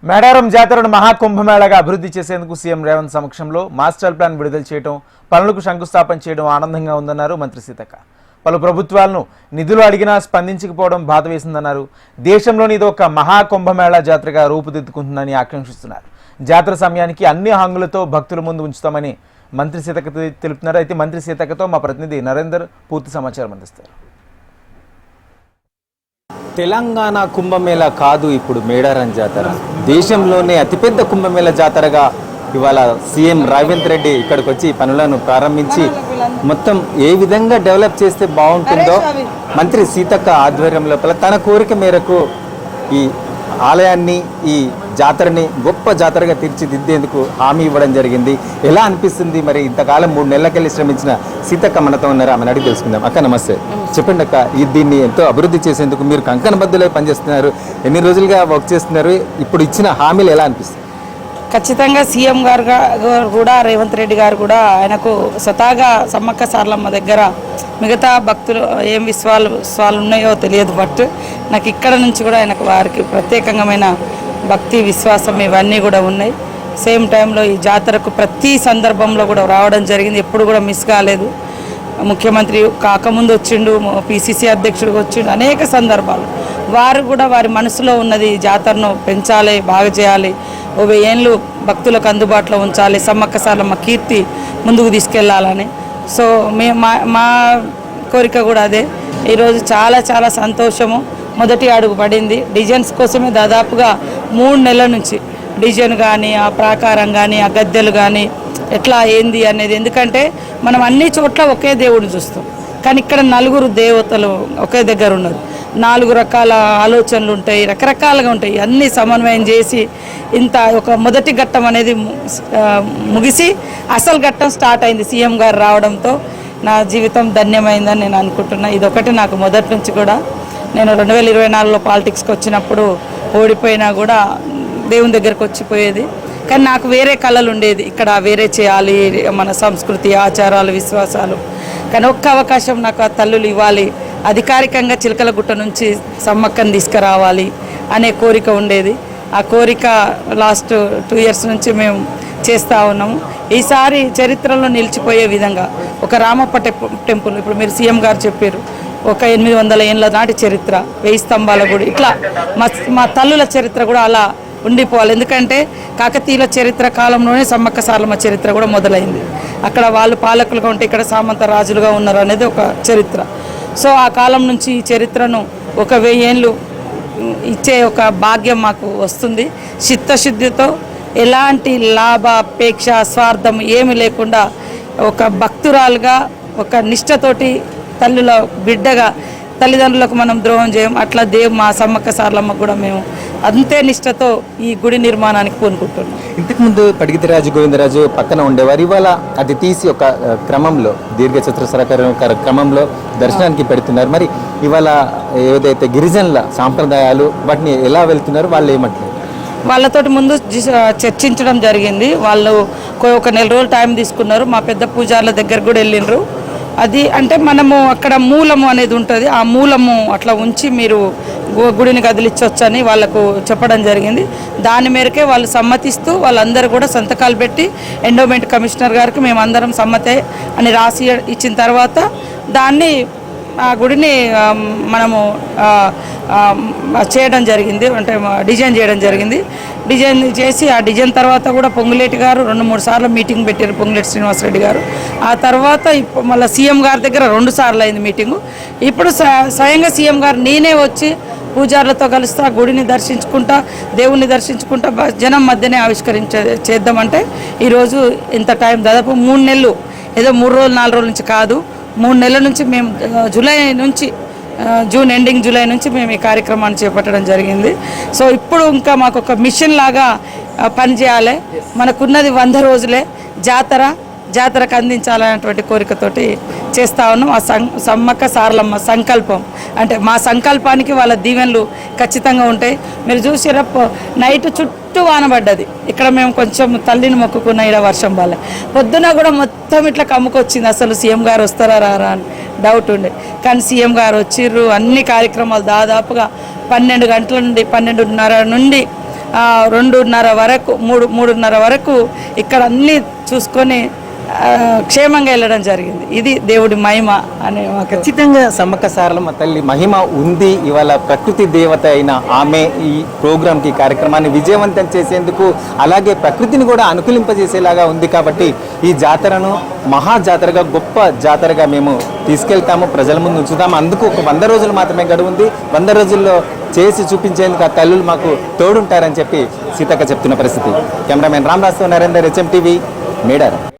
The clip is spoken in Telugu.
మేడారం జాతరను మహాకుంభమేళాగా అభివృద్ధి చేసేందుకు సీఎం రేవంత్ సమక్షంలో మాస్టర్ ప్లాన్ విడుదల చేయడం, పనులకు శంకుస్థాపన చేయడం ఆనందంగా ఉందన్నారు మంత్రి సీతక్క. పలు ప్రభుత్వాలను నిధులు అడిగినా స్పందించకపోవడం బాధ వేసిందన్నారు. దేశంలోని ఇది ఒక మహాకుంభమేళా జాతరగా రూపుదిద్దుకుంటుందని ఆకాంక్షిస్తున్నారు. జాతర సమయానికి అన్ని హంగులతో భక్తుల ముందు ఉంచుతామని మంత్రి సీతక్క తెలుపుతున్నారు. అయితే మంత్రి సీతక్కతో మా ప్రతినిధి నరేందర్ పూర్తి సమాచారం అందిస్తారు. తెలంగాణ కుంభమేళా కాదు ఇప్పుడు మేడారం జాతర. దేశంలోనే అతిపెద్ద కుంభమేళా జాతరగా ఇవాళ సీఎం రేవంత్ రెడ్డి ఇక్కడికి వచ్చి పనులను ప్రారంభించి మొత్తం ఏ విధంగా డెవలప్ చేస్తే బాగుంటుందో మంత్రి సీతక్క ఆధ్వర్యం లోపల తన కోరిక మేరకు ఈ ఆలయాన్ని, ఈ జాతరని గొప్ప జాతరగా తీర్చిదిద్దేందుకు హామీ ఇవ్వడం జరిగింది. ఎలా అనిపిస్తుంది? మరి ఇంతకాలం 3 నెలలకెళ్ళి శ్రమించిన సీతక్క మనతో ఉన్నారు, ఆమెను అడిగి తెలుసుకుందాం. అక్క నమస్తే. చెప్పండి అక్క, దీన్ని ఎంతో అభివృద్ధి చేసేందుకు మీరు కంకణబద్దులై పనిచేస్తున్నారు, ఎన్ని రోజులుగా వర్క్ చేస్తున్నారు, ఇప్పుడు ఇచ్చిన హామీలు ఎలా అనిపిస్తుంది? ఖచ్చితంగా సీఎం గారు కూడా రేవంత్ రెడ్డి గారు కూడా ఆయనకు స్వతహాగా సమ్మక్క సారలమ్మ దగ్గర మిగతా భక్తులు ఏం విశ్వాసాలు ఉన్నాయో తెలియదు, బట్ నాకు ఇక్కడ నుంచి కూడా ఆయనకు వారికి ప్రత్యేకమైన భక్తి విశ్వాసం ఇవన్నీ కూడా ఉన్నాయి. సేమ్ టైంలో ఈ జాతరకు ప్రతి సందర్భంలో కూడా రావడం జరిగింది, ఎప్పుడు కూడా మిస్ కాలేదు. ముఖ్యమంత్రి కాకముందు వచ్చిండు, పిసిసి అధ్యక్షుడిగా వచ్చిండు, అనేక సందర్భాలు వారు కూడా వారి మనసులో ఉన్నది జాతరను పెంచాలి, బాగా చేయాలి, 1000 ఏళ్ళు భక్తులకు అందుబాటులో ఉంచాలి, సమ్మక్క సారలమ్మ కీర్తి ముందుకు తీసుకెళ్లాలని. సో మా కోరిక కూడా అదే. ఈరోజు చాలా చాలా సంతోషము. మొదటి అడుగు పడింది. డిజైన్స్ కోసమే దాదాపుగా 3 నెలల నుంచి డిజైన్ కానీ, ఆ ప్రాకారం కానీ, ఆ గద్దెలు కానీ ఎట్లా ఏంది అనేది. ఎందుకంటే మనం అన్ని చోట్ల ఒకే దేవుడిని చూస్తాం, కానీ ఇక్కడ 4 దేవతలు ఒకే దగ్గర ఉన్నారు. 4 రకాల ఆలోచనలు ఉంటాయి, రకరకాలుగా ఉంటాయి. అన్నీ సమన్వయం చేసి ఇంత ఒక మొదటి ఘట్టం అనేది ముగిసి అసలు ఘట్టం స్టార్ట్ అయింది. సీఎం గారు రావడంతో నా జీవితం ధన్యమైందని నేను అనుకుంటున్నా. ఇదొకటి నాకు మొదటి నుంచి కూడా, నేను 2024లో పాలిటిక్స్కి వచ్చినప్పుడు ఓడిపోయినా కూడా దేవుని దగ్గరకు వచ్చిపోయేది, కానీ నాకు వేరే కళలు ఉండేది. ఇక్కడ వేరే చేయాలి, మన సంస్కృతి, ఆచారాలు, విశ్వాసాలు. కానీ ఒక్క అవకాశం నాకు ఆ తల్లులు ఇవ్వాలి, అధికారికంగా చిలకలగుట్ట నుంచి సమ్మక్కని తీసుకురావాలి అనే కోరిక ఉండేది. ఆ కోరిక లాస్ట్ 2 ఇయర్స్ నుంచి మేము చేస్తూ ఉన్నాము. ఈసారి చరిత్రలో నిలిచిపోయే విధంగా ఒక రామప్ప టెంపుల్, ఇప్పుడు మీరు సీఎం గారు చెప్పారు, ఒక 800 ఏళ్ళ నాటి చరిత్ర, 1000 స్తంభాల గుడి, ఇట్లా మా తల్లుల చరిత్ర కూడా అలా ఉండిపోవాలి. ఎందుకంటే కాకతీయుల చరిత్ర కాలంలోనే సమ్మక్క సారలమ్మ చరిత్ర కూడా మొదలైంది. అక్కడ వాళ్ళు పాలకులుగా ఉంటే ఇక్కడ సామంత రాజులుగా ఉన్నారు అనేది ఒక చరిత్ర. సో ఆ కాలం నుంచి ఈ చరిత్రను ఒక 1000 ఏళ్ళు ఇచ్చే ఒక భాగ్యం మాకు వస్తుంది. చిత్తశుద్ధితో ఎలాంటి లాభాపేక్ష, స్వార్థం ఏమి లేకుండా ఒక భక్తురాలుగా, ఒక నిష్ఠతోటి తల్లుల బిడ్డగా తల్లిదండ్రులకు మనం ద్రోహం చేయం, అట్లా మా సమ్మక్క సారలమ్మ కూడా మేము అంతే నిష్ఠతో ఈ గుడి నిర్మాణానికి పూనుకుంటున్నాం. ఇంతకుముందు పడిగితిరాజు గోవిందరాజు పక్కన ఉండేవారు, ఇవాళ అది తీసి ఒక క్రమంలో దీర్ఘచతురస్రాకార క్రమంలో దర్శనానికి పెడుతున్నారు. మరి ఇవాళ ఏదైతే గిరిజనుల సాంప్రదాయాలు వాటిని ఎలా వెళ్తున్నారు, వాళ్ళు ఏమంటున్నారు? వాళ్ళతోటి ముందు చర్చించడం జరిగింది. వాళ్ళు ఒక 1 నెల రోజులు టైం తీసుకున్నారు. మా పెద్ద పూజార్ల దగ్గర కూడా వెళ్ళిండ్రు. అది అంటే మనము అక్కడ మూలము అనేది ఉంటుంది, ఆ మూలము అట్లా ఉంచి మీరు గుడిని కదిలించవచ్చని వాళ్ళకు చెప్పడం జరిగింది. దాని మేరకే వాళ్ళు సమ్మతిస్తూ వాళ్ళందరూ కూడా సంతకాలు పెట్టి ఎండోమెంట్ కమిషనర్ గారికి మేమందరం సమ్మతే అని రాసి ఇచ్చిన తర్వాత దాన్ని ఆ గుడిని మనము చేయడం జరిగింది, అంటే డిజైన్ చేయడం జరిగింది. డిజైన్ చేసి ఆ డిజైన్ తర్వాత కూడా పొంగులేటి గారు 2-3 సార్లు మీటింగ్ పెట్టారు, పొంగులేటి శ్రీనివాసరెడ్డి గారు. ఆ తర్వాత మళ్ళీ సీఎం గారి దగ్గర 2 సార్లు అయింది మీటింగు. ఇప్పుడు స్వయంగా సీఎం గారు నేనే వచ్చి పూజారులతో కలుస్తా, గుడిని దర్శించుకుంటా, దేవుణ్ణి దర్శించుకుంటా, జనం మధ్యనే చేద్దామంటే ఈరోజు ఇంత టైం దాదాపు 3 నెలలు, ఏదో 3 రోజులు 4 రోజుల నుంచి కాదు, 3 నెలల నుంచి మేము జూన్ ఎండింగ్ జూలై నుంచి మేము ఈ కార్యక్రమాన్ని చేపట్టడం జరిగింది. సో ఇప్పుడు ఇంకా మాకు ఒక మిషన్ లాగా పనిచేయాలి, మనకున్నది 100 రోజులే జాతరకు అందించాలనేటువంటి కోరికతోటి చేస్తూ ఉన్నాం. ఆ సమ్మక్క సారలమ్మ సంకల్పం అంటే మా సంకల్పానికి వాళ్ళ దీవెనలు ఖచ్చితంగా ఉంటాయి. మీరు చూసిరా, నైట్ చుట్టూ వానబడ్డది. ఇక్కడ మేము కొంచెం తల్లిని మొక్కుకున్న, ఇక్కడ వర్షం బాలే, పొద్దున కూడా మొత్తం ఇట్లా కమ్ముకొచ్చింది. అసలు సీఎం గారు వస్తారా రారా అని డౌట్ ఉండే, కానీ సీఎం గారు వచ్చిర్రు. అన్ని కార్యక్రమాలు దాదాపుగా 12 గంటల నుండి 12:30 నుండి 2:30 వరకు 3:30 వరకు ఇక్కడ అన్నీ చూసుకొని క్షేమంగా వెళ్ళడం జరిగింది. ఇది దేవుడి మహిమ అనే ఖచ్చితంగా సమ్మక్క సారలమ్మ తల్లి మహిమ ఉంది. ఇవాళ ప్రకృతి దేవత అయిన ఆమె ఈ ప్రోగ్రాంకి కార్యక్రమాన్ని విజయవంతం చేసేందుకు అలాగే ప్రకృతిని కూడా అనుకూలింపజేసేలాగా ఉంది. కాబట్టి ఈ జాతరను మహా జాతరగా గొప్ప జాతరగా మేము తీసుకెళ్తాము, ప్రజల ముందు ఉంచుతాము. అందుకు ఒక 100 రోజులు మాత్రమే గడువు ఉంది. 100 రోజుల్లో చేసి చూపించేందుకు ఆ తల్లులు మాకు తోడుంటారని చెప్పి సీతక్క చెప్తున్న పరిస్థితి. కెమెరామెన్ రామరాజుతో నరేందర్, HM TV, మేడారం.